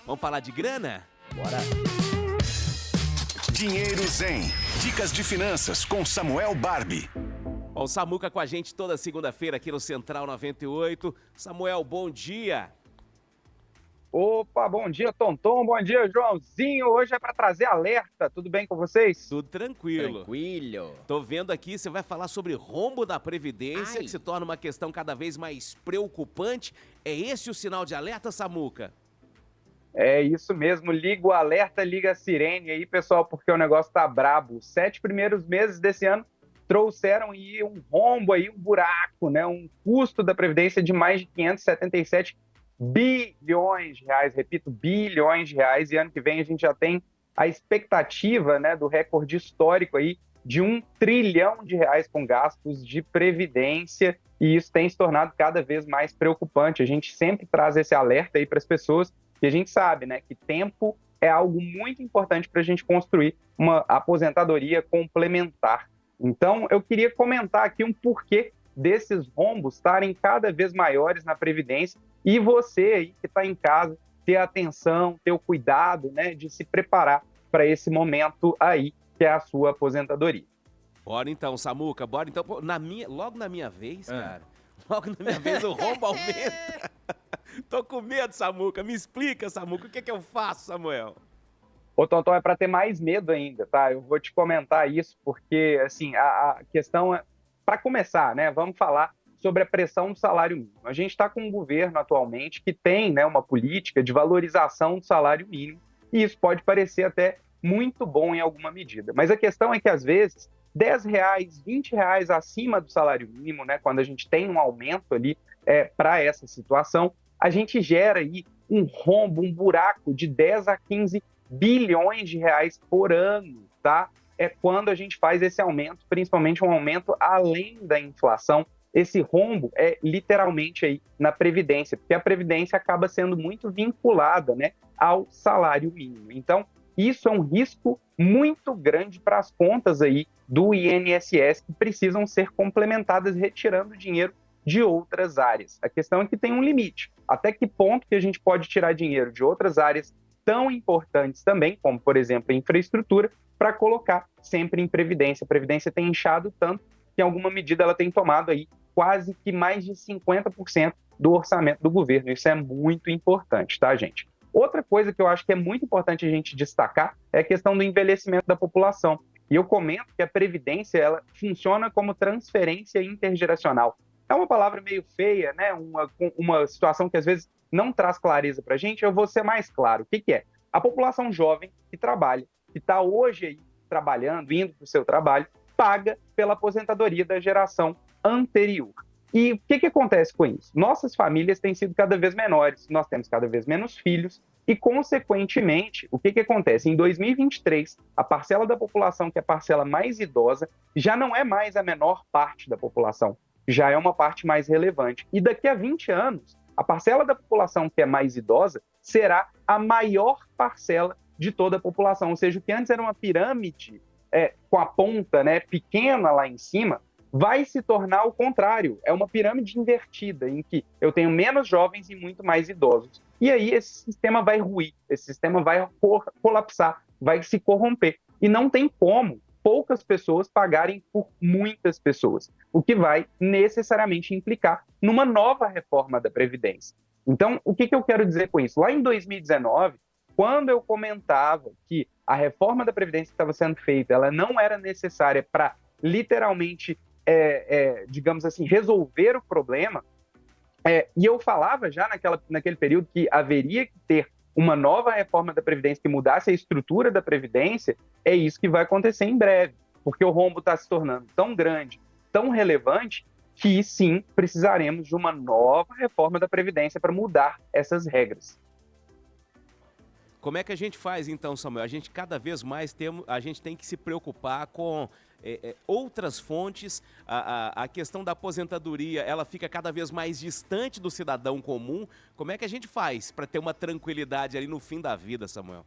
Vamos falar de grana? Bora. Dinheiro Zen. Dicas de finanças com Samuel Barbie. Ó, o Samuca com a gente toda segunda-feira aqui no Central 98. Samuel, bom dia. Opa, bom dia, Tonton, bom dia, Joãozinho. Hoje é para trazer alerta, tudo bem com vocês? Tudo tranquilo. Tranquilo. Tô vendo aqui, você vai falar sobre rombo da Previdência, Ai. que se torna uma questão cada vez mais preocupante. É esse o sinal de alerta, Samuca? É isso mesmo, liga o alerta, liga a sirene aí, pessoal, porque o negócio tá brabo. Os 7 primeiros meses desse ano trouxeram aí um rombo aí, um buraco, né? Um custo da Previdência de mais de 577 bilhões de reais, repito, bilhões de reais, e ano que vem a gente já tem a expectativa, né, do recorde histórico aí de 1 trilhão de reais com gastos de previdência, e isso tem se tornado cada vez mais preocupante. A gente sempre traz esse alerta aí para as pessoas, e a gente sabe, né, que tempo é algo muito importante para a gente construir uma aposentadoria complementar. Então, eu queria comentar aqui um porquê desses rombos estarem cada vez maiores na Previdência, e você aí que está em casa, ter atenção, ter o cuidado, né, de se preparar para esse momento aí, que é a sua aposentadoria. Bora então, Samuca, bora então. Pô, logo na minha vez, cara, logo na minha vez o rombo aumenta. Tô com medo, Samuca. Me explica, Samuca, o que eu faço, Samuel? Ô, Tonton, é para ter mais medo ainda, tá? Eu vou te comentar isso, porque, assim, a questão é, para começar, né, vamos falar sobre a pressão do salário mínimo. A gente está com um governo atualmente que tem, né, uma política de valorização do salário mínimo, e isso pode parecer até muito bom em alguma medida. Mas a questão é que, às vezes, R$ 10, R$ 20 acima do salário mínimo, né, quando a gente tem um aumento ali para essa situação, a gente gera aí um rombo, um buraco de 10 a 15 bilhões de reais por ano, tá? É quando a gente faz esse aumento, principalmente um aumento além da inflação. Esse rombo é literalmente aí na Previdência, porque a Previdência acaba sendo muito vinculada, né, ao salário mínimo. Então, isso é um risco muito grande para as contas aí do INSS, que precisam ser complementadas retirando dinheiro de outras áreas. A questão é que tem um limite. Até que ponto que a gente pode tirar dinheiro de outras áreas tão importantes também, como, por exemplo, a infraestrutura, para colocar sempre em Previdência. A Previdência tem inchado tanto que, em alguma medida, ela tem tomado aí quase que mais de 50% do orçamento do governo. Isso é muito importante, tá, gente? Outra coisa que eu acho que é muito importante a gente destacar é a questão do envelhecimento da população. E eu comento que a Previdência ela funciona como transferência intergeracional. É uma palavra meio feia, né? Uma situação que às vezes não traz clareza para a gente. Eu vou ser mais claro. O que é? A população jovem que trabalha, que está hoje aí trabalhando, indo para o seu trabalho, paga pela aposentadoria da geração anterior. E o que acontece com isso? Nossas famílias têm sido cada vez menores, nós temos cada vez menos filhos, e, consequentemente, o que acontece? Em 2023, a parcela da população que é a parcela mais idosa já não é mais a menor parte da população, já é uma parte mais relevante. E daqui a 20 anos, a parcela da população que é mais idosa será a maior parcela de toda a população. Ou seja, o que antes era uma pirâmide com a ponta, né, pequena lá em cima, vai se tornar o contrário. É uma pirâmide invertida, em que eu tenho menos jovens e muito mais idosos. E aí esse sistema vai ruir, esse sistema vai colapsar, vai se corromper. E não tem como poucas pessoas pagarem por muitas pessoas, o que vai necessariamente implicar numa nova reforma da Previdência. Então, o que eu quero dizer com isso? Lá em 2019, quando eu comentava que a reforma da Previdência que estava sendo feita, ela não era necessária para literalmente, digamos assim, resolver o problema, e eu falava já naquele período que haveria que ter uma nova reforma da Previdência que mudasse a estrutura da Previdência, é isso que vai acontecer em breve, porque o rombo está se tornando tão grande, tão relevante, que sim, precisaremos de uma nova reforma da Previdência para mudar essas regras. Como é que a gente faz então, Samuel? A gente cada vez mais a gente tem que se preocupar com outras fontes. A questão da aposentadoria, ela fica cada vez mais distante do cidadão comum. Como é que a gente faz para ter uma tranquilidade ali no fim da vida, Samuel?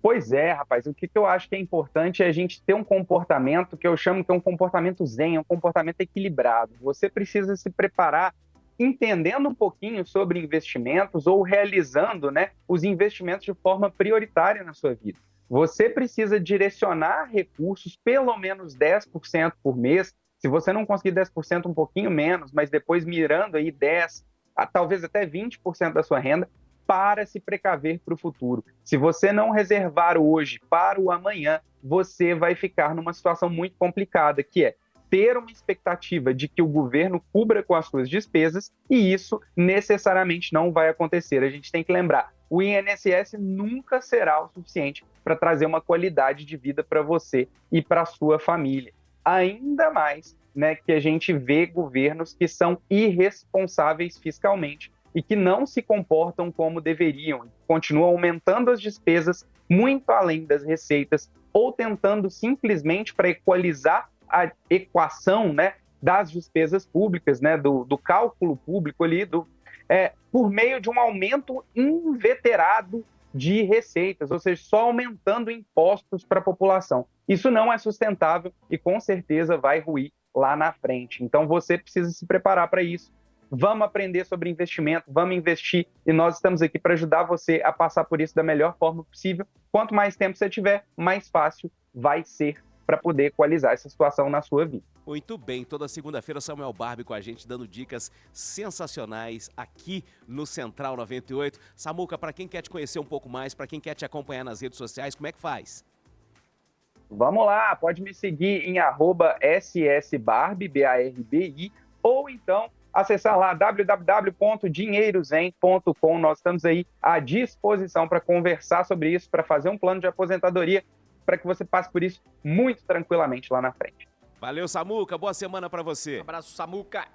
Pois é, rapaz, o que eu acho que é importante é a gente ter um comportamento que eu chamo que é um comportamento zen, um comportamento equilibrado. Você precisa se preparar entendendo um pouquinho sobre investimentos ou realizando, né, os investimentos de forma prioritária na sua vida. Você precisa direcionar recursos, pelo menos 10% por mês. Se você não conseguir 10%, um pouquinho menos, mas depois mirando aí 10%, talvez até 20% da sua renda, para se precaver para o futuro. Se você não reservar hoje para o amanhã, você vai ficar numa situação muito complicada, que é ter uma expectativa de que o governo cubra com as suas despesas, e isso necessariamente não vai acontecer. A gente tem que lembrar, o INSS nunca será o suficiente para trazer uma qualidade de vida para você e para a sua família. Ainda mais, né, que a gente vê governos que são irresponsáveis fiscalmente e que não se comportam como deveriam, continuam aumentando as despesas muito além das receitas, ou tentando simplesmente, para equalizar a equação, né, das despesas públicas, né, do cálculo público ali, por meio de um aumento inveterado de receitas, ou seja, só aumentando impostos para a população. Isso não é sustentável e com certeza vai ruir lá na frente. Então você precisa se preparar para isso. Vamos aprender sobre investimento, vamos investir, e nós estamos aqui para ajudar você a passar por isso da melhor forma possível. Quanto mais tempo você tiver, mais fácil vai ser para poder equalizar essa situação na sua vida. Muito bem, toda segunda-feira Samuel Barbie com a gente dando dicas sensacionais aqui no Central 98. Samuca, para quem quer te conhecer um pouco mais, para quem quer te acompanhar nas redes sociais, como é que faz? Vamos lá, pode me seguir em @ssbarbi, BARBI, ou então acessar lá www.dinheirozen.com. Nós estamos aí à disposição para conversar sobre isso, para fazer um plano de aposentadoria, para que você passe por isso muito tranquilamente lá na frente. Valeu, Samuca. Boa semana para você. Um abraço, Samuca.